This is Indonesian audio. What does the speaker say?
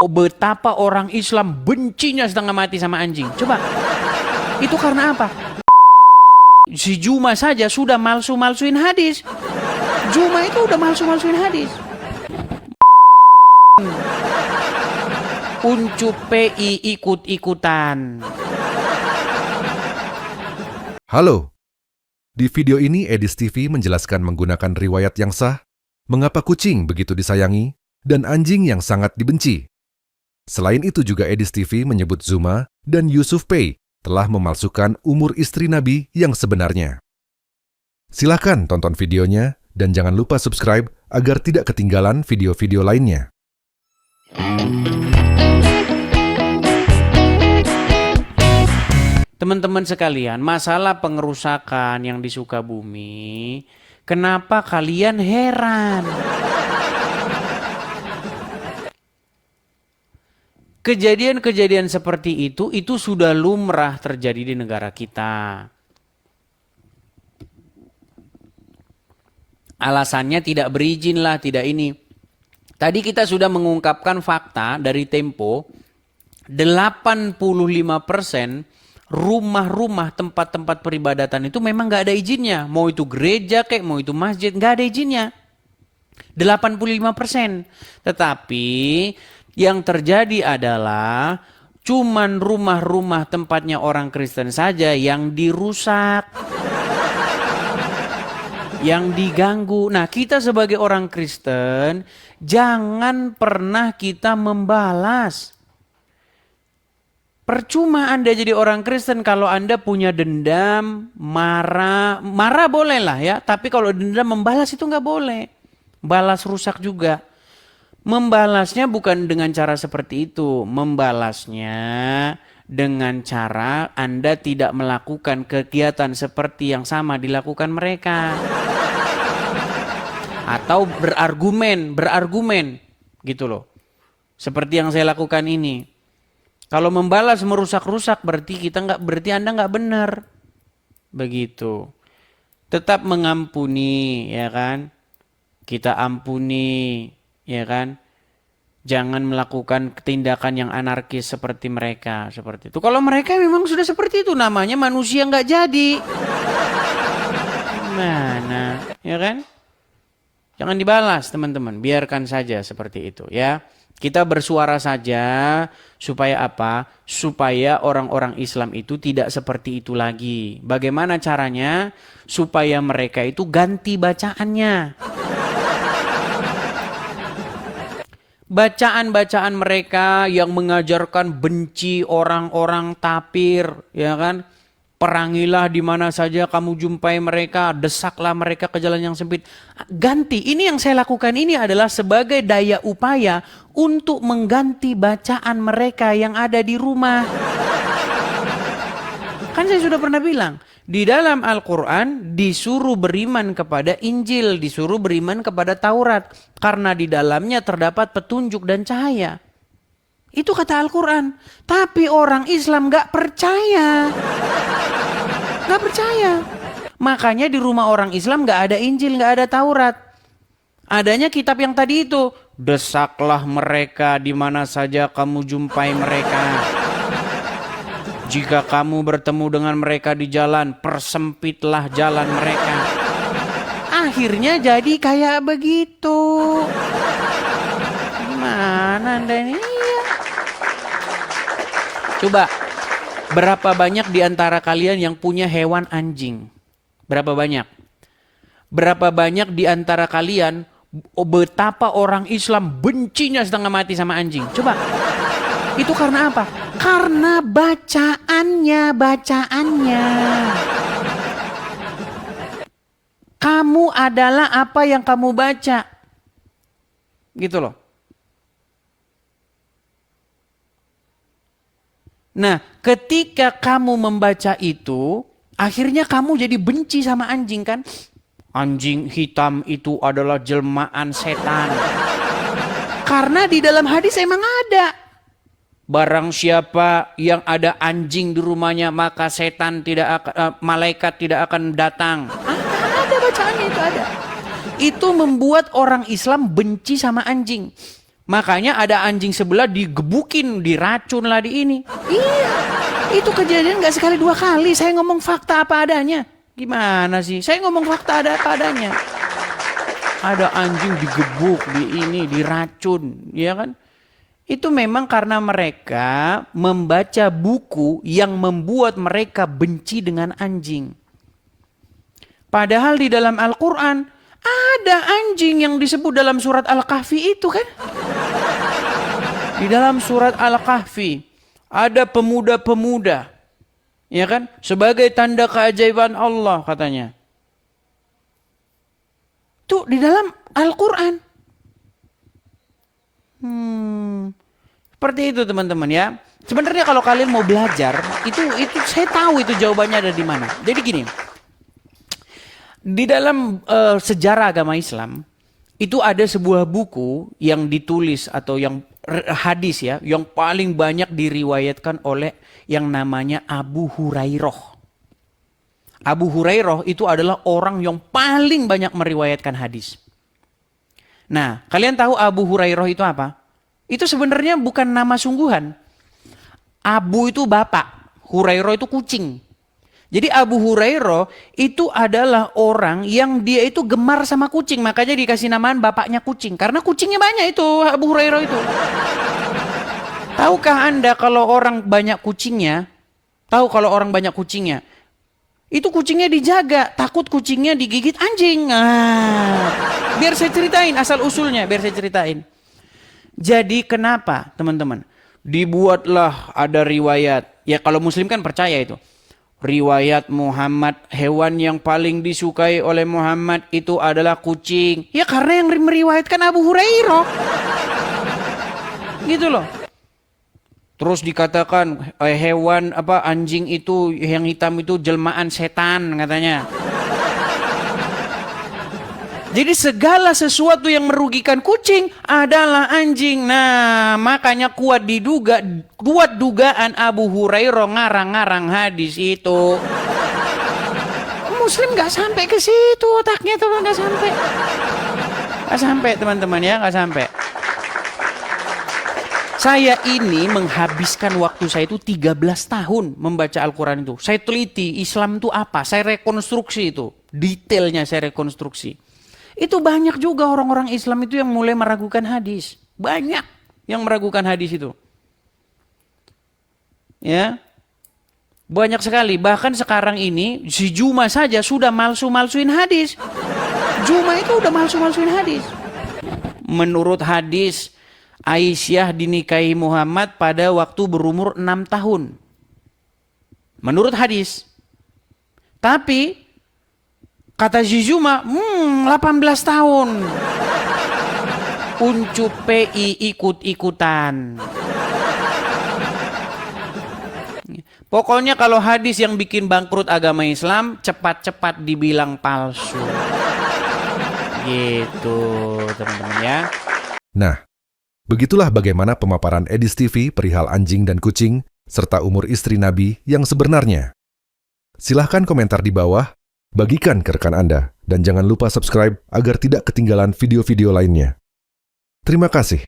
betapa orang Islam bencinya setengah mati sama anjing. Coba, itu karena apa? Si Juma saja sudah malsu-malsuin hadis. Juma itu udah malsu-malsuin hadis. Uncup PI ikut-ikutan. Halo, di video ini Edis TV menjelaskan menggunakan riwayat yang sah, mengapa kucing begitu disayangi, dan anjing yang sangat dibenci. Selain itu juga Edis TV menyebut Zuma dan Yusuf Pei telah memalsukan umur istri Nabi yang sebenarnya. Silakan tonton videonya dan jangan lupa subscribe agar tidak ketinggalan video-video lainnya. Teman-teman sekalian, masalah pengerusakan yang di Sukabumi, kenapa kalian heran? Kejadian-kejadian seperti itu sudah lumrah terjadi di negara kita. Alasannya tidak berizin lah, tidak ini. Tadi kita sudah mengungkapkan fakta dari Tempo, 85% rumah-rumah tempat-tempat peribadatan itu memang nggak ada izinnya. Mau itu gereja kek, mau itu masjid, nggak ada izinnya. 85%. Tetapi yang terjadi adalah cuman rumah-rumah tempatnya orang Kristen saja yang dirusak, yang diganggu. Nah, kita sebagai orang Kristen jangan pernah kita membalas. Percuma Anda jadi orang Kristen kalau Anda punya dendam, marah boleh lah ya. Tapi kalau dendam membalas itu nggak boleh. Balas rusak juga. Membalasnya bukan dengan cara seperti itu. Membalasnya dengan cara Anda tidak melakukan kegiatan seperti yang sama dilakukan mereka. Atau berargumen gitu loh. Seperti yang saya lakukan ini. Kalau membalas merusak-rusak berarti Anda nggak benar. Begitu. Tetap mengampuni, ya kan? Kita ampuni, ya kan? Jangan melakukan tindakan yang anarkis seperti mereka, seperti itu. Kalau mereka memang sudah seperti itu, namanya manusia nggak jadi. Mana, ya kan? Jangan dibalas, teman-teman. Biarkan saja seperti itu, ya. Kita bersuara saja supaya apa? Supaya orang-orang Islam itu tidak seperti itu lagi. Bagaimana caranya? Supaya mereka itu ganti bacaannya. Bacaan-bacaan mereka yang mengajarkan benci orang-orang tapir, ya kan? Perangilah di mana saja kamu jumpai mereka, desaklah mereka ke jalan yang sempit. Ganti, ini yang saya lakukan ini adalah sebagai daya upaya untuk mengganti bacaan mereka yang ada di rumah. Kan saya sudah pernah bilang, di dalam Al-Quran disuruh beriman kepada Injil, disuruh beriman kepada Taurat. Karena di dalamnya terdapat petunjuk dan cahaya. Itu kata Al-Quran. Tapi orang Islam gak percaya. Gak percaya. Makanya di rumah orang Islam gak ada Injil, gak ada Taurat. Adanya kitab yang tadi itu. Desaklah mereka di mana saja kamu jumpai mereka. Jika kamu bertemu dengan mereka di jalan, persempitlah jalan mereka. Akhirnya jadi kayak begitu. Gimana Anda ini? Coba, berapa banyak di antara kalian yang punya hewan anjing? Berapa banyak? Berapa banyak di antara kalian betapa orang Islam bencinya setengah mati sama anjing? Coba, itu karena apa? Karena bacaannya. Kamu adalah apa yang kamu baca. Gitu loh. Nah, ketika kamu membaca itu, akhirnya kamu jadi benci sama anjing kan? Anjing hitam itu adalah jelmaan setan. Karena di dalam hadis emang ada. Barang siapa yang ada anjing di rumahnya, maka setan malaikat tidak akan datang. Ada bacaannya itu ada. Itu membuat orang Islam benci sama anjing. Makanya ada anjing sebelah digebukin, diracun lah di ini. Iya, itu kejadian nggak sekali dua kali. Saya ngomong fakta apa adanya. Gimana sih? Saya ngomong fakta ada apa adanya. Ada anjing digebuk, di ini, diracun, ya kan? Itu memang karena mereka membaca buku yang membuat mereka benci dengan anjing. Padahal di dalam Al-Quran ada anjing yang disebut dalam surat Al-Kahfi itu kan? Di dalam surat Al-Kahfi ada pemuda-pemuda, ya kan? Sebagai tanda keajaiban Allah katanya. Itu di dalam Al-Quran. Seperti itu teman-teman ya. Sebenarnya kalau kalian mau belajar, itu saya tahu itu jawabannya ada di mana. Jadi gini, di dalam sejarah agama Islam, itu ada sebuah buku yang ditulis atau yang hadis ya, yang paling banyak diriwayatkan oleh yang namanya Abu Hurairah. Abu Hurairah itu adalah orang yang paling banyak meriwayatkan hadis. Nah, kalian tahu Abu Hurairah itu apa? Itu sebenarnya bukan nama sungguhan. Abu itu bapak, Hurairah itu kucing. Jadi Abu Hurairah itu adalah orang yang dia itu gemar sama kucing. Makanya dikasih namaan bapaknya kucing. Karena kucingnya banyak itu Abu Hurairah itu. Tahukah Anda kalau orang banyak kucingnya? Tahu kalau orang banyak kucingnya? Itu kucingnya dijaga, takut kucingnya digigit anjing. Biar saya ceritain asal usulnya, biar saya ceritain. Jadi kenapa teman-teman? Dibuatlah ada riwayat. Ya kalau muslim kan percaya itu. Riwayat Muhammad, hewan yang paling disukai oleh Muhammad itu adalah kucing. Ya karena yang meriwayatkan Abu Hurairah. Gitu loh. Terus dikatakan hewan anjing itu yang hitam itu jelmaan setan katanya. Jadi segala sesuatu yang merugikan kucing adalah anjing. Nah, makanya kuat dugaan Abu Hurairah ngarang-ngarang hadis itu. Muslim nggak sampai ke situ otaknya tuh, nggak sampai teman-teman ya, nggak sampai. Saya ini menghabiskan waktu saya itu 13 tahun membaca Al-Quran itu. Saya teliti Islam itu apa, saya rekonstruksi itu. Detailnya saya rekonstruksi. Itu banyak juga orang-orang Islam itu yang mulai meragukan hadis. Banyak yang meragukan hadis itu. Ya, banyak sekali. Bahkan sekarang ini si Juma saja sudah malsu-malsuin hadis. Juma itu udah malsu-malsuin hadis. Menurut hadis, Aisyah dinikahi Muhammad pada waktu berumur 6 tahun. Menurut hadis. Tapi kata Zizuma 18 tahun. Uncup PI ikut-ikutan. Pokoknya kalau hadis yang bikin bangkrut agama Islam, cepat-cepat dibilang palsu. Gitu teman-teman ya. Nah, begitulah bagaimana pemaparan Edis TV perihal anjing dan kucing, serta umur istri Nabi yang sebenarnya. Silahkan komentar di bawah, bagikan ke rekan Anda, dan jangan lupa subscribe agar tidak ketinggalan video-video lainnya. Terima kasih.